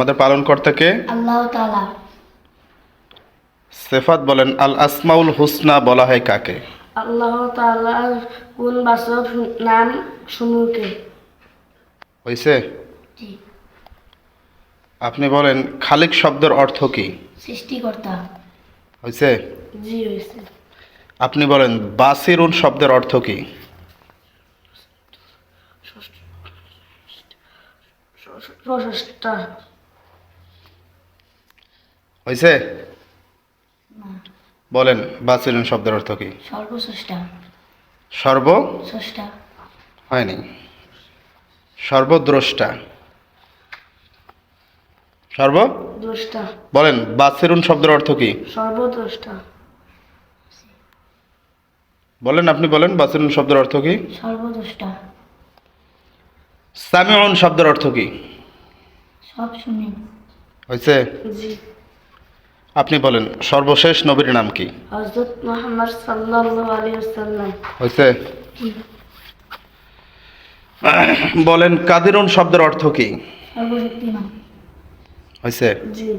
আমাদের পালনকর্তা কে? আল্লাহ তাআলা। সিফাত বলেন, আল আসমাউল হুসনা বলা হয় কাকে? আল্লাহ তাআলার গুণবাচক নাম সমূহকে। হয়েছে? জি। আপনি বলেন খালিক শব্দের অর্থ কি? সৃষ্টিকর্তা। হয়েছে? জি হয়েছে। আপনি বলেন বাসিরুন শব্দের অর্থ কি? স্রষ্টা। হয়েছে? বলেন বাসিরুন শব্দের অর্থ কি? সর্বস্রষ্টা। সর্ব স্রষ্টা। হয়নি, সর্বদ্রষ্টা। সর্ব দ্রষ্টা। বলেন বাসিরুন শব্দের অর্থ কি? সর্বদ্রষ্টা। বলেন, আপনি বলেন বাসিরুন শব্দের অর্থ কি? সর্বদ্রষ্টা। সামিউন শব্দের অর্থ কি? সব শুনি। হয়েছে? জি। আপনি বলেন সর্বশেষ নবীর নাম কি? হযরত মুহাম্মদ সাল্লাল্লাহু আলাইহি ওয়াসাল্লাম। হয়েছে? জি। বলেন কাদিরুন শব্দের অর্থ কি? সর্বশক্তিমান। হয়েছে? জি।